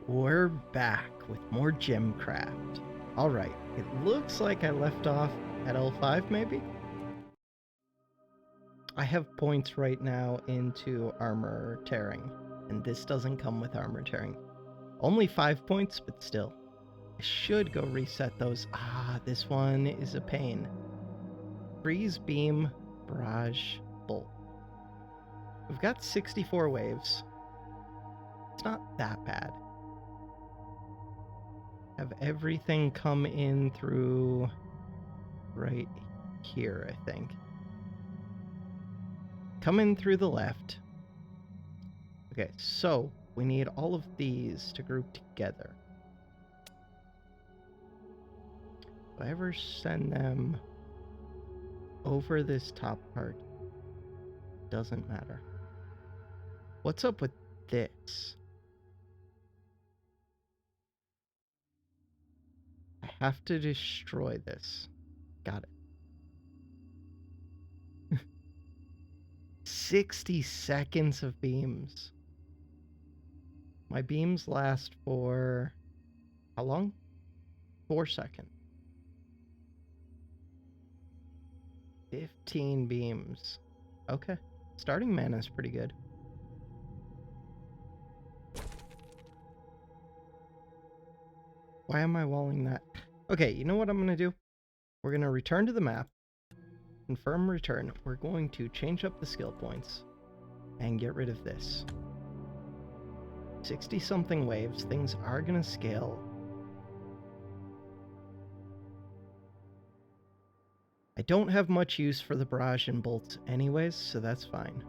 We're back with more GemCraft. Alright, it looks like I left off at L5 maybe? I have points right now into armor tearing, and this doesn't come with armor tearing. Only 5 points, but still. I should go reset those. This one is a pain. Freeze, beam, barrage, bolt. We've got 64 waves. It's not that bad. Have everything come in through right here, I think. Come in through the left. Okay, so we need all of these to group together. If I ever send them over this top part, doesn't matter. What's up with this? I have to destroy this. Got it. 60 seconds of beams. My beams last for how long? 4 seconds. 15 beams. Okay. Starting mana is pretty good. Why am I walling that? Okay, you know what I'm going to do? We're going to return to the map. Confirm return. We're going to change up the skill points and get rid of this. 60-something waves. Things are going to scale. I don't have much use for the barrage and bolts anyways, so that's fine.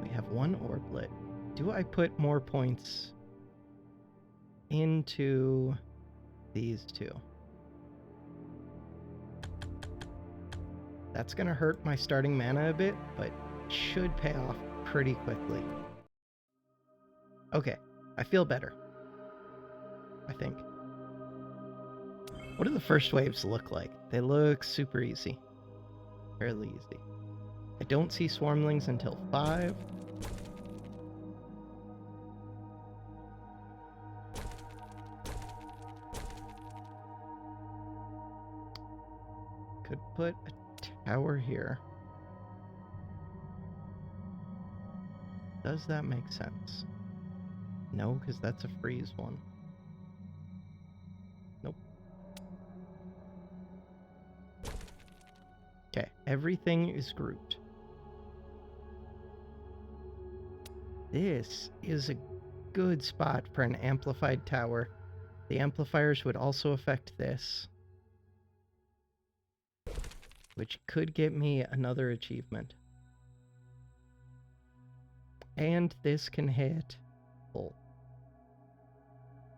We have one orblet. Do I put more points into these two? That's going to hurt my starting mana a bit, but should pay off pretty quickly. Okay, I feel better. I think. What do the first waves look like? They look super easy. Fairly easy. I don't see swarmlings until 5. Could put a tower here. Does that make sense? No, because that's a freeze one. Nope. Okay, everything is grouped. This is a good spot for an amplified tower. The amplifiers would also affect this, which could get me another achievement. And this can hit bolt.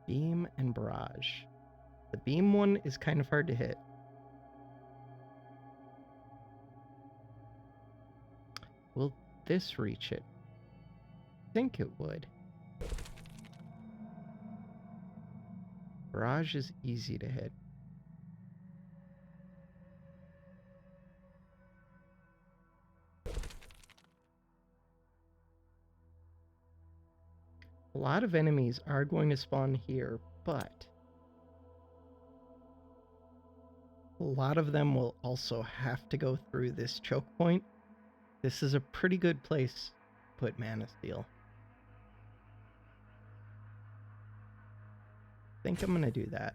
Beam and barrage. The beam one is kind of hard to hit. Will this reach it? I think it would. Barrage is easy to hit. A lot of enemies are going to spawn here, but a lot of them will also have to go through this choke point. This is a pretty good place to put mana steal. I think I'm gonna do that.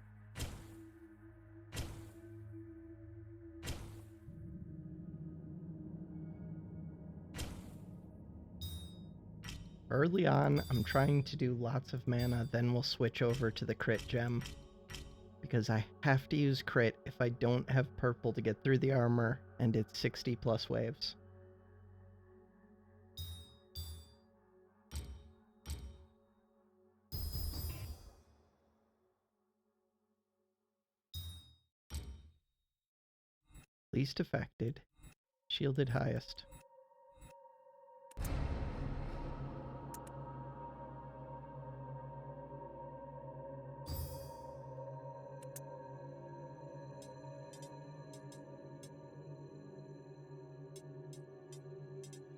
Early on, I'm trying to do lots of mana, then we'll switch over to the crit gem. Because I have to use crit if I don't have purple to get through the armor, and it's 60 plus waves. Least affected. Shielded highest.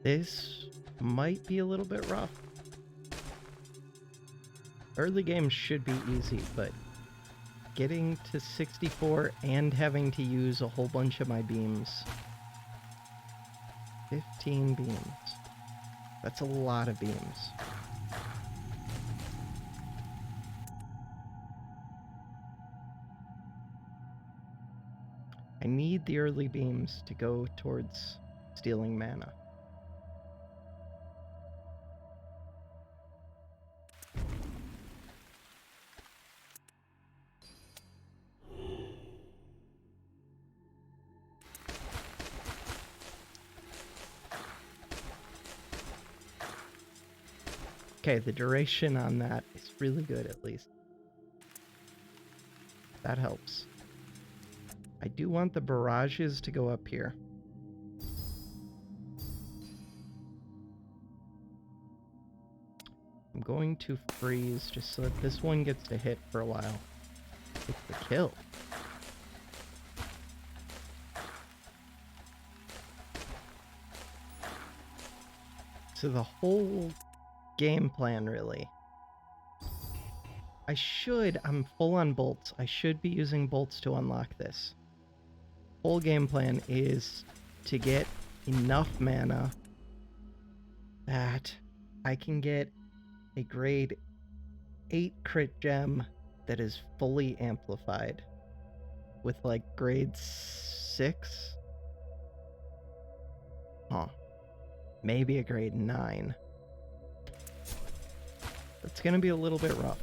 This might be a little bit rough. Early game should be easy, but getting to 64 and having to use a whole bunch of my beams. 15 beams. That's a lot of beams. I need the early beams to go towards stealing mana. Okay, the duration on that is really good, at least. That helps. I do want the barrages to go up here. I'm going to freeze just so that this one gets to hit for a while. It's the kill. So the whole game plan, really. I'm full on bolts. I should be using bolts to unlock this. Whole game plan is to get enough mana that I can get a grade 8 crit gem that is fully amplified with like grade 6. Huh. Maybe a grade 9. It's gonna be a little bit rough.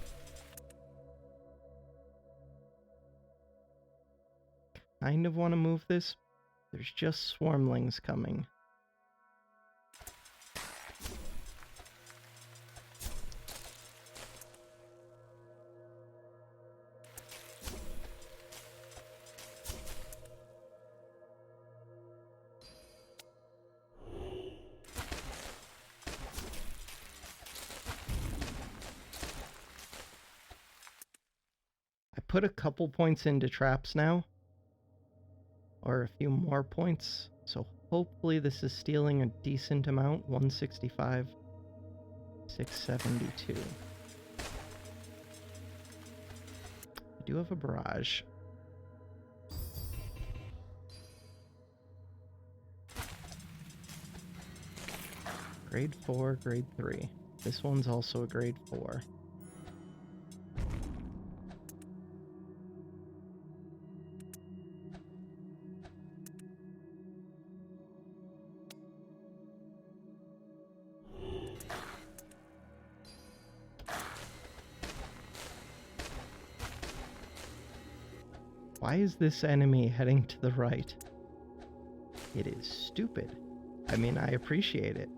Kind of want to move this. There's just swarmlings coming. I put a couple points into traps now. Or a few more points. So hopefully this is stealing a decent amount. 165. 672. I do have a barrage. Grade 4, grade 3. This one's also a grade 4. Why is this enemy heading to the right? It is stupid. I mean, I appreciate it.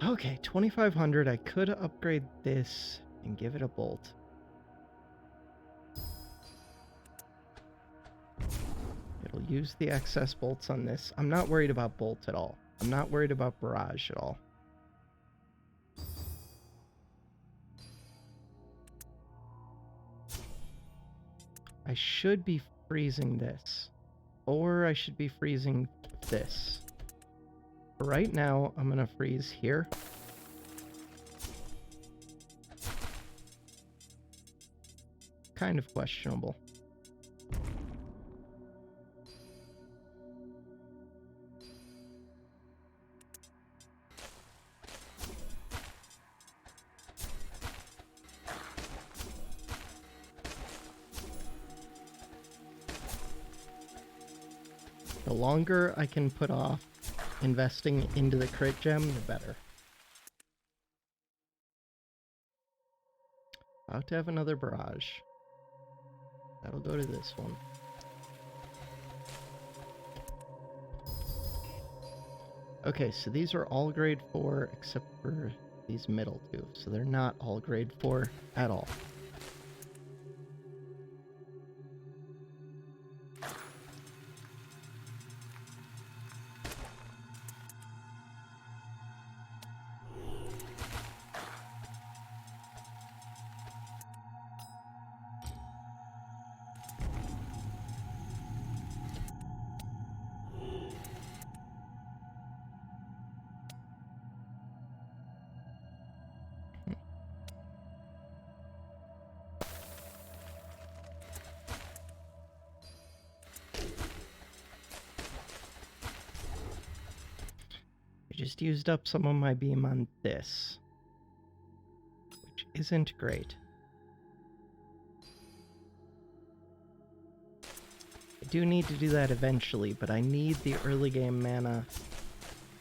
Okay, 2500. I could upgrade this and give it a bolt. It'll use the excess bolts on this. I'm not worried about bolt at all. I'm not worried about barrage at all. I should be freezing this. Or I should be freezing this. For right now, I'm gonna freeze here. Kind of questionable. The longer I can put off investing into the crit gem, the better. About to have another barrage. That'll go to this one. Okay, so these are all grade 4 except for these middle two. So they're not all grade 4 at all. I just used up some of my beam on this, which isn't great. I do need to do that eventually, but I need the early game mana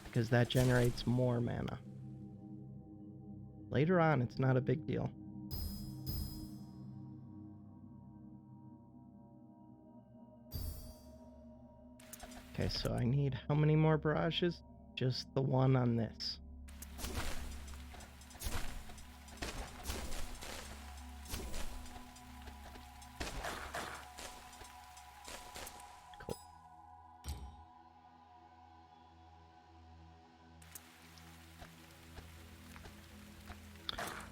because that generates more mana. Later on, it's not a big deal. Okay, so I need how many more barrages? Just the one on this. Cool.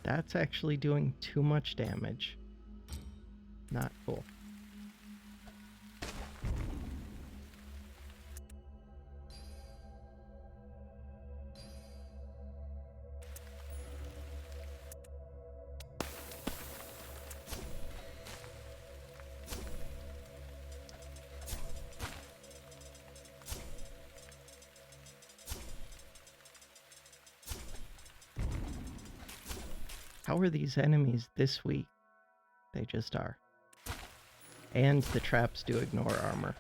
That's actually doing too much damage. Not cool. How are these enemies this weak? They just are. And the traps do ignore armor.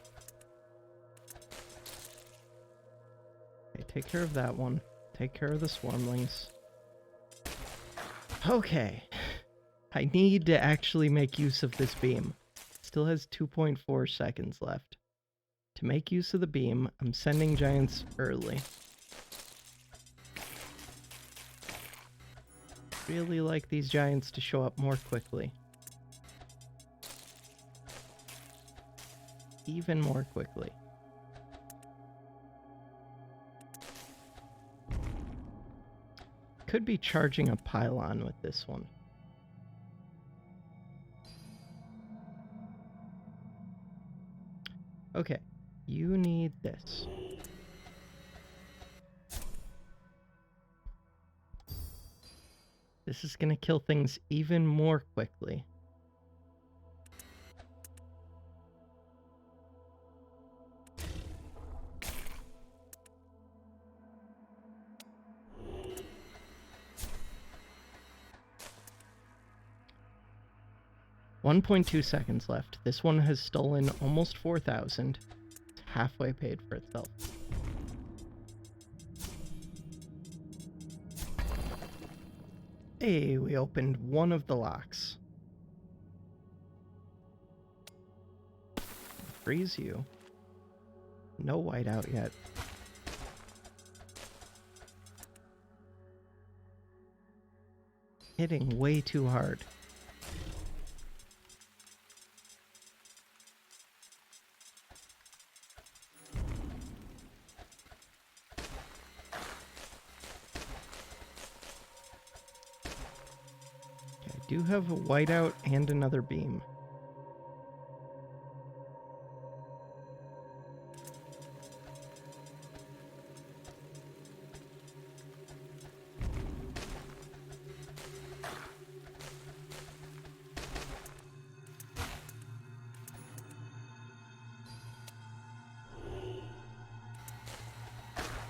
Okay, take care of that one. Take care of the swarmlings. Okay. I need to actually make use of this beam. It still has 2.4 seconds left. To make use of the beam, I'm sending giants early. Really like these giants to show up more quickly. Even more quickly. Could be charging a pylon with this one. Okay, you need this. This is gonna kill things even more quickly. .2 seconds left. This one has stolen almost 4,000. It's halfway paid for itself. Hey, we opened one of the locks. Freeze you. No whiteout yet. Hitting way too hard. I do have a whiteout and another beam.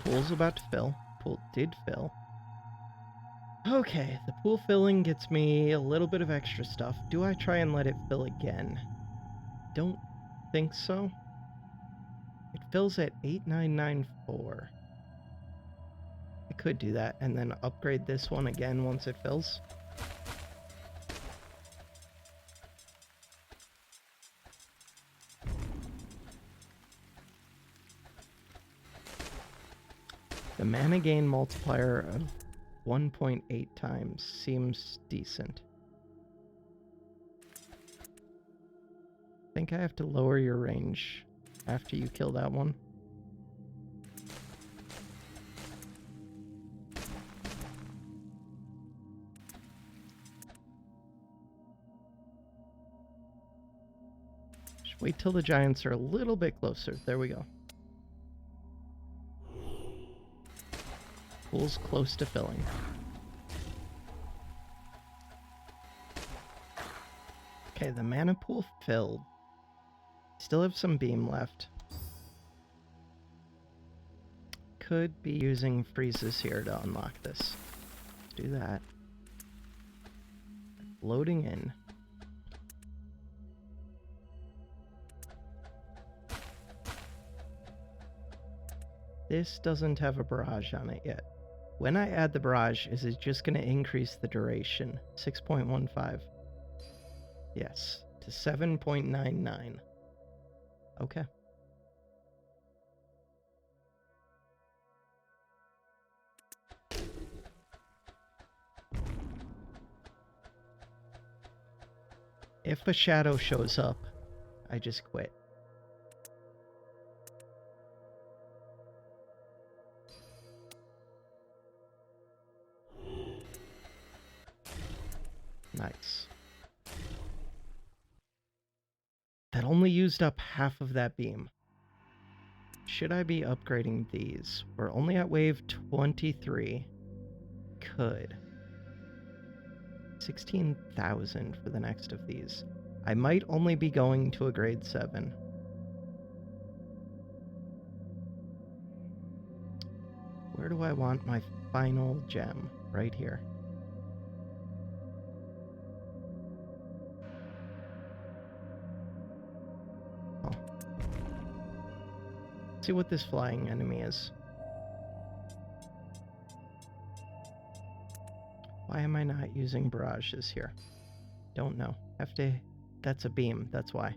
Pool's about to fill. Pool did fill. Okay, the pool filling gets me a little bit of extra stuff. Do I try and let it fill again? Don't think so. It fills at 8994. I could do that and then upgrade this one again once it fills. The mana gain multiplier of 1.8 times seems decent. I think I have to lower your range after you kill that one. Just wait till the giants are a little bit closer. There we go. Pool's close to filling. Okay, the mana pool filled. Still have some beam left. could be using freezes here to unlock this. Let's do that. Loading in. This doesn't have a barrage on it yet. When I add the barrage, is it just going to increase the duration? 6.15. Yes, to 7.99. Okay. If a shadow shows up, I just quit. Nice. That only used up half of that beam. Should I be upgrading these? We're only at wave 23. Could. 16,000 for the next of these. I might only be going to a grade 7. Where do I want my final gem? Right here. Oh. See what this flying enemy is. Why am I not using barrages here? Don't know. Have to... That's a beam, that's why.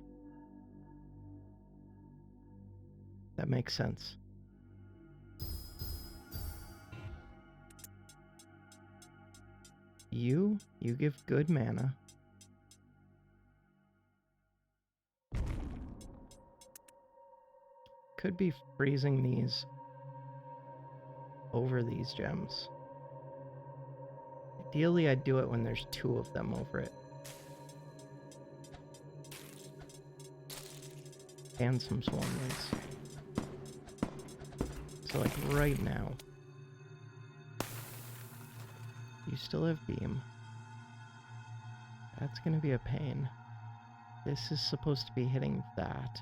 That makes sense. You give good mana. Could be freezing these over these gems. Ideally, I'd do it when there's 2 of them over it. And some swarmlings. So like right now. You still have beam. That's gonna be a pain. This is supposed to be hitting that.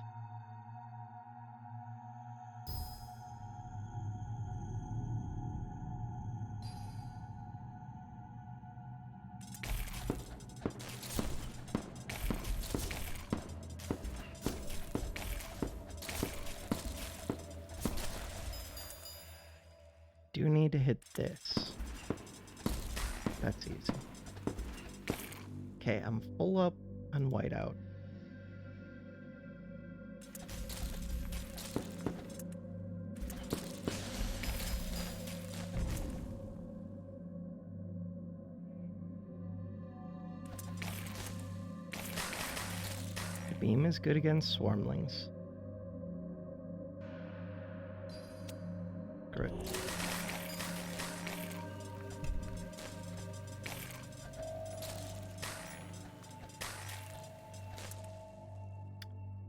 Do need to hit this. That's easy. Okay, I'm full up on whiteout. The beam is good against swarmlings. Great.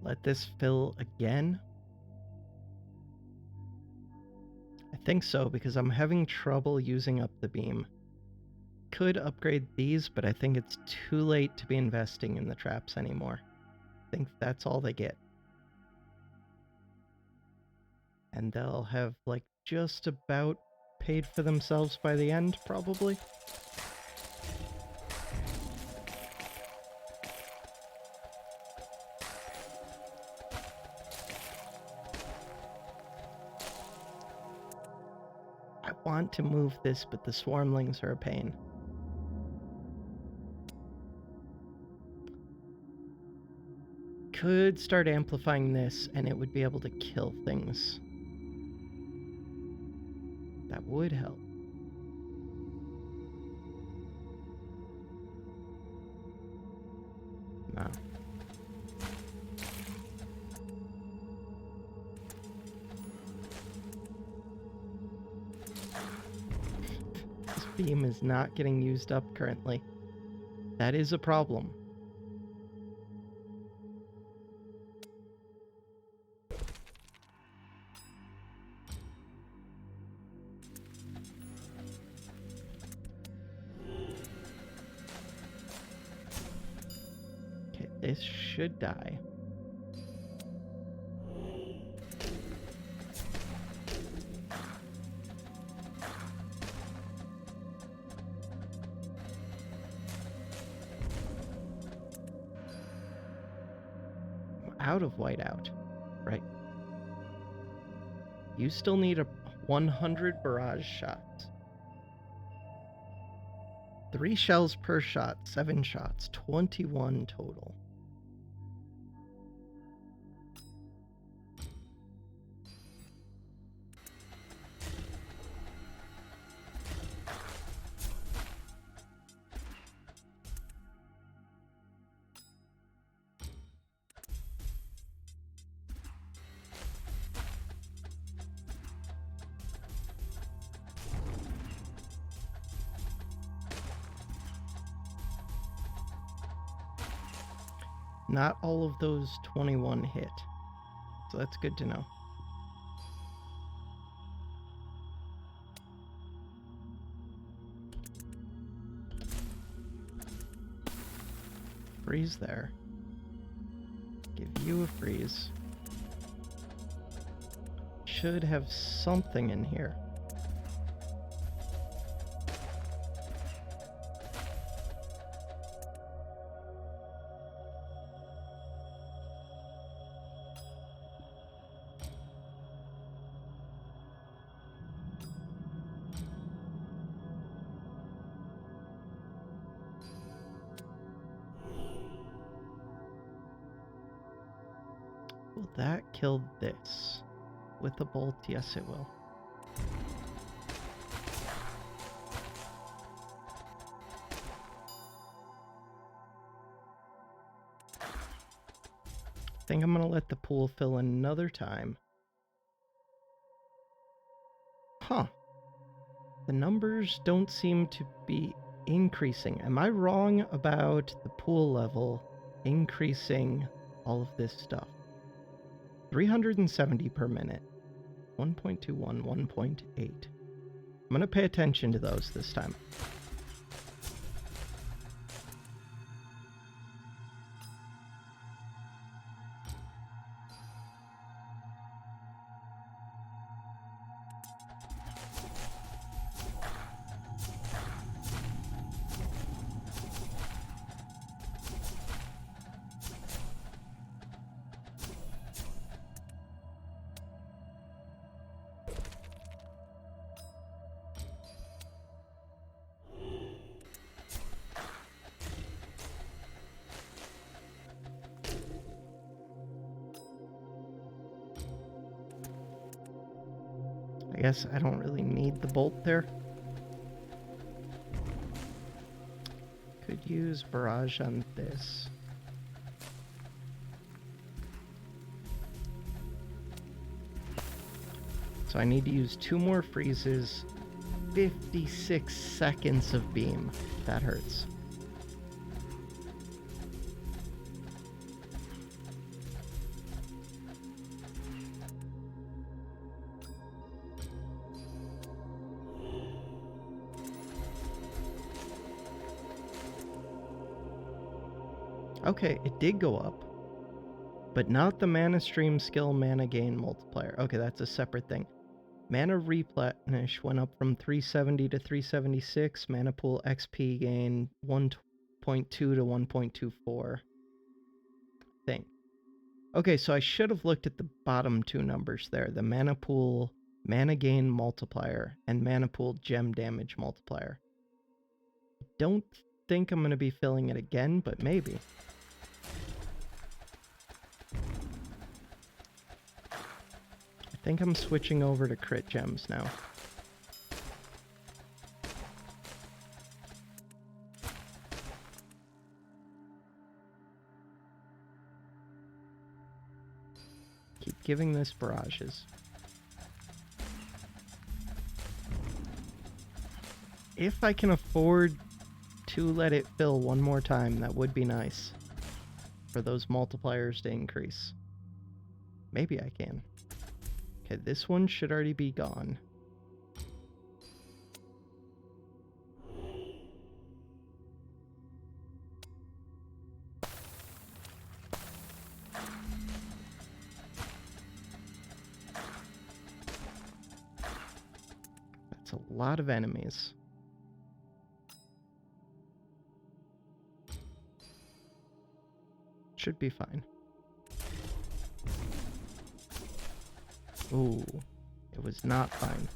Let this fill again. I think so, because I'm having trouble using up the beam. Could upgrade these, but I think it's too late to be investing in the traps anymore. I think that's all they get. And they'll have, like, just about paid for themselves by the end, probably. I want to move this, but the swarmlings are a pain. Could start amplifying this, and it would be able to kill things. That would help. No. This beam is not getting used up currently. That is a problem. Okay, this should die. out of whiteout. Right. You still need a 100 barrage shots. 3 shells per shot, 7 shots, 21 total. Not all of those 21 hit, so that's good to know. Freeze there. Give you a freeze. Should have something in here. Will that kill this? With a bolt, yes it will. I think I'm gonna let the pool fill another time. Huh. The numbers don't seem to be increasing. Am I wrong about the pool level increasing all of this stuff? 370 per minute. 1.21, 1.8. I'm gonna pay attention to those this time. I guess I don't really need the bolt there. Could use barrage on this. So I need to use 2 more freezes. 56 seconds of beam. That hurts. Okay, it did go up, but not the mana stream skill mana gain multiplier. Okay, that's a separate thing. Mana replenish went up from 370 to 376. Mana pool XP gain 1.2 to 1.24. Thing. Okay, so I should have looked at the bottom 2 numbers there. The mana pool mana gain multiplier and mana pool gem damage multiplier. Don't think I'm going to be filling it again, but maybe. I think I'm switching over to crit gems now. Keep giving this barrages. If I can afford to let it fill one more time, that would be nice. For those multipliers to increase. Maybe I can. Okay, this one should already be gone. That's a lot of enemies. Should be fine. Ooh, it was not fine.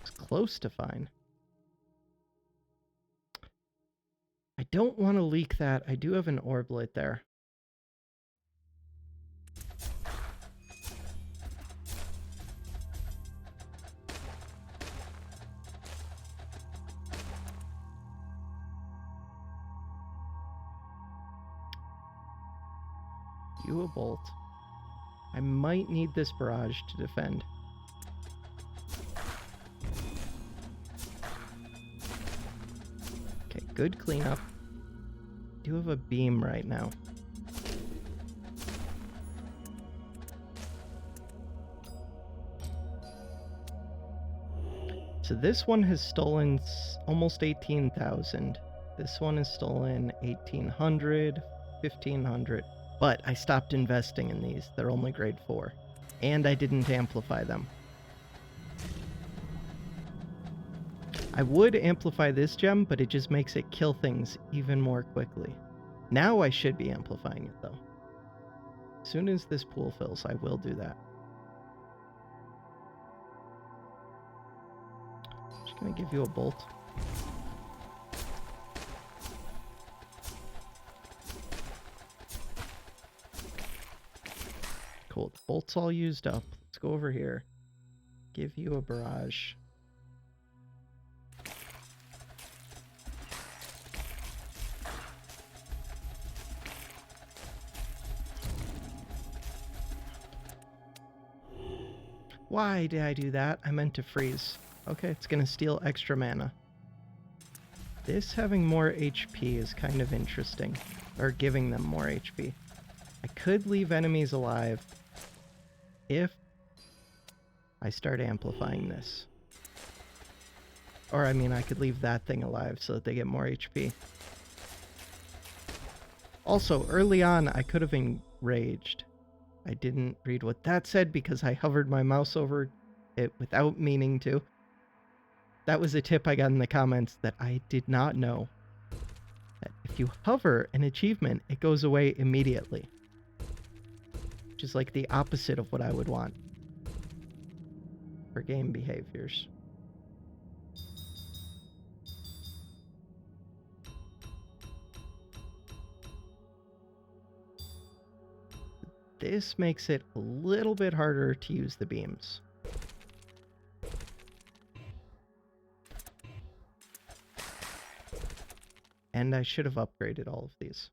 It's close to fine. I don't want to leak that. I do have an orblet there. You a bolt. I might need this barrage to defend. Okay, good cleanup. Do have a beam right now. So this one has stolen almost 18,000. This one has stolen 1,800, 1,500. But I stopped investing in these. They're only grade 4. And I didn't amplify them. I would amplify this gem, but it just makes it kill things even more quickly. Now I should be amplifying it, though. As soon as this pool fills, I will do that. Just gonna give you a bolt. Cool, the bolt's all used up. Let's go over here. Give you a barrage. Why did I do that? I meant to freeze. Okay, it's gonna steal extra mana. This having more HP is kind of interesting. Or giving them more HP. I could leave enemies alive if I start amplifying this. Or, I mean, I could leave that thing alive so that they get more HP. Also, early on, I could have enraged. I didn't read what that said because I hovered my mouse over it without meaning to. That was a tip I got in the comments that I did not know. That if you hover an achievement, it goes away immediately. Which is like the opposite of what I would want for game behaviors. This makes it a little bit harder to use the beams. And I should have upgraded all of these.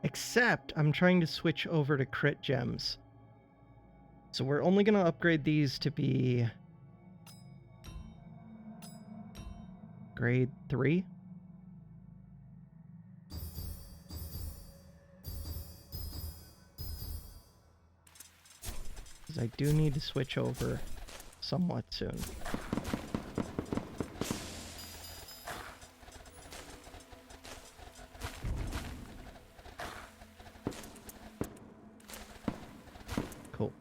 Except I'm trying to switch over to crit gems. So we're only going to upgrade these to be grade 3. Because I do need to switch over somewhat soon. Cool.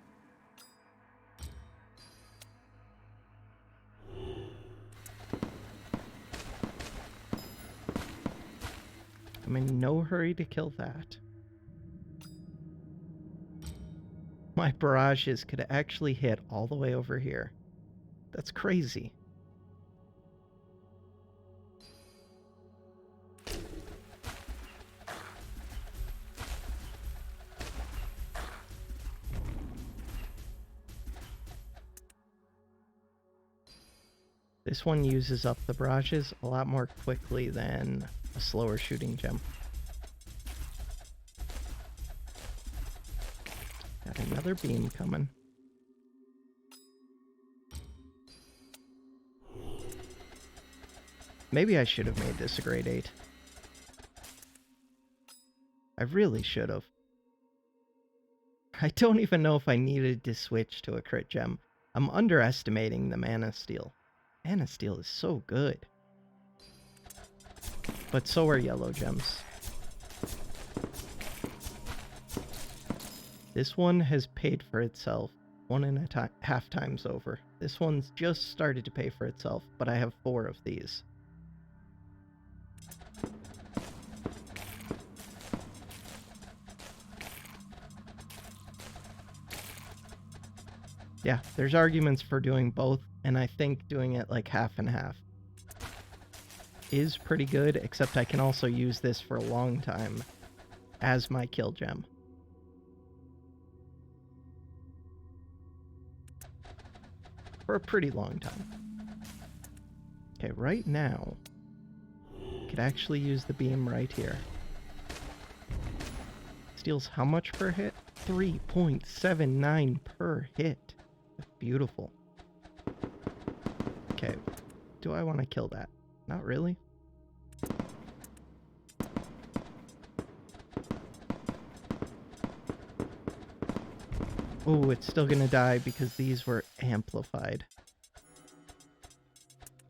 I'm in no hurry to kill that. My barrages could actually hit all the way over here. That's crazy. This one uses up the barrages a lot more quickly than a slower shooting gem. Got another beam coming. Maybe I should have made this a grade 8. I really should have. I don't even know if I needed to switch to a crit gem. I'm underestimating the mana steal. Mana steal is so good. But so are yellow gems. This one has paid for itself 1.5 times over. This one's just started to pay for itself, but I have 4 of these. Yeah, there's arguments for doing both, and I think doing it like half and half is pretty good, except I can also use this for a long time as my kill gem. For a pretty long time. Okay, right now, I could actually use the beam right here. Steals how much per hit? 3.79 per hit. Beautiful. Okay, do I want to kill that? Not really. Oh, it's still gonna die because these were amplified.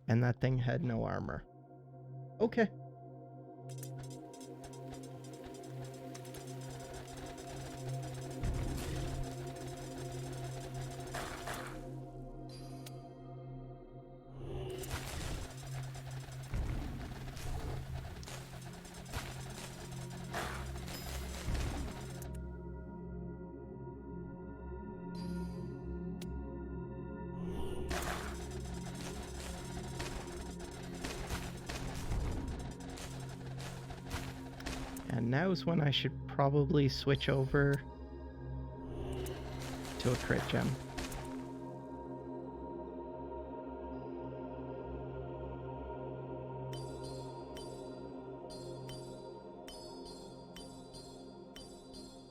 And that thing had no armor. Okay. And now's when I should probably switch over to a crit gem.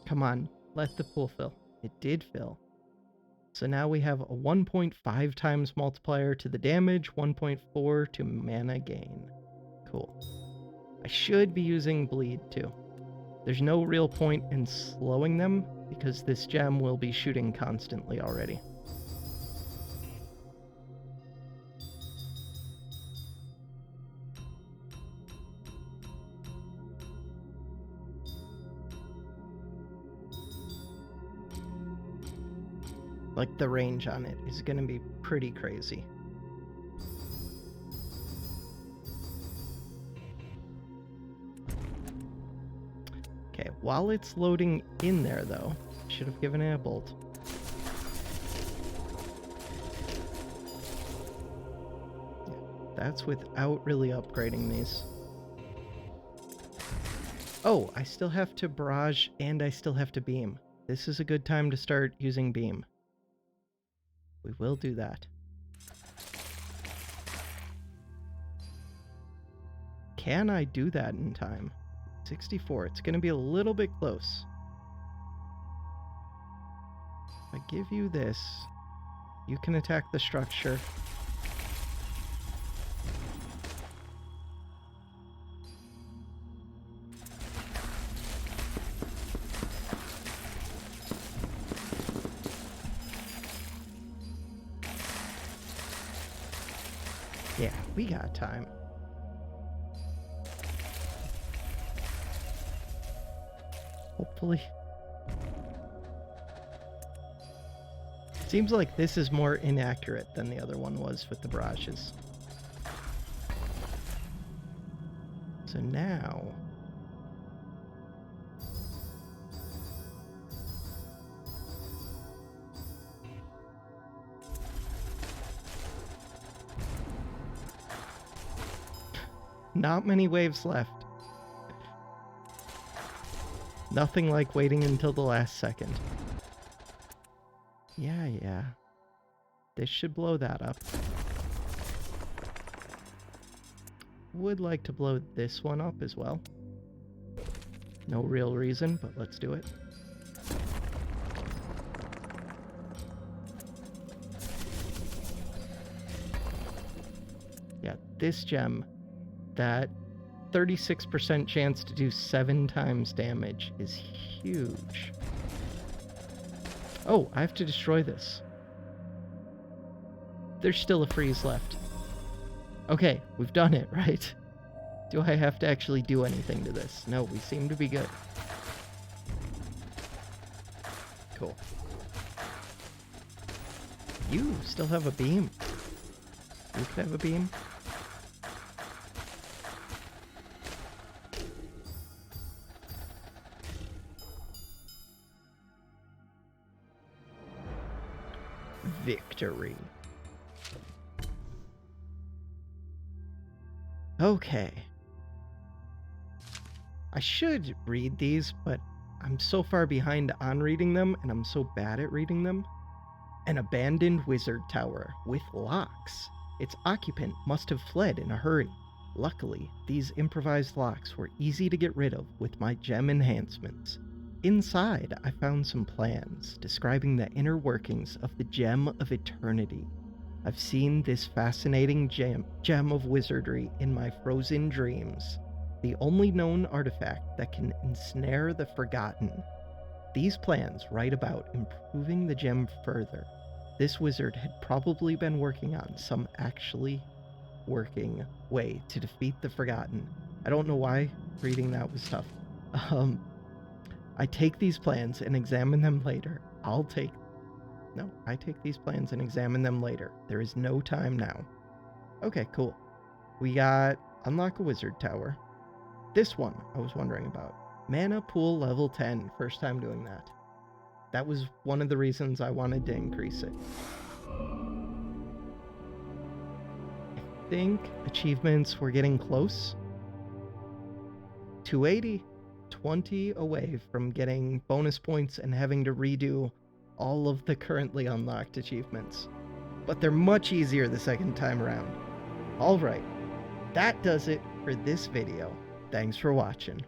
Come on, let the pool fill. It did fill. So now we have a 1.5 times multiplier to the damage, 1.4 to mana gain. Cool. I should be using bleed too. There's no real point in slowing them because this gem will be shooting constantly already. Like, the range on it is going to be pretty crazy. Okay, while it's loading in there, though, should have given it a bolt. Yeah, that's without really upgrading these. Oh, I still have to barrage and I still have to beam. This is a good time to start using beam. We will do that. Can I do that in time? 64. It's going to be a little bit close. If I give you this, you can attack the structure. Yeah, we got time. Hopefully. Seems like this is more inaccurate than the other one was with the barrages. So now... not many waves left. Nothing like waiting until the last second. Yeah. This should blow that up. Would like to blow this one up as well. No real reason, but let's do it. Yeah, this gem, that 36% chance to do 7 times damage is huge. Oh, I have to destroy this. There's still a freeze left. Okay, we've done it, right? Do I have to actually do anything to this? No, we seem to be good. Cool. You still have a beam. You could have a beam. Victory. Okay. I should read these, but I'm so far behind on reading them, and I'm so bad at reading them. An abandoned wizard tower with locks. Its occupant must have fled in a hurry. Luckily, these improvised locks were easy to get rid of with my gem enhancements. Inside, I found some plans describing the inner workings of the Gem of Eternity. I've seen this fascinating gem of wizardry in my frozen dreams, the only known artifact that can ensnare the forgotten. These plans write about improving the gem further. This wizard had probably been working on some actually working way to defeat the forgotten. I don't know why reading that was tough. I take these plans and examine them later. I take these plans and examine them later. There is no time now. Okay, cool. We got unlock a wizard tower. This one I was wondering about. Mana pool level 10. First time doing that. That was one of the reasons I wanted to increase it. I think achievements were getting close. 280. 20 away from getting bonus points and having to redo all of the currently unlocked achievements. But they're much easier the second time around. Alright, that does it for this video. Thanks for watching.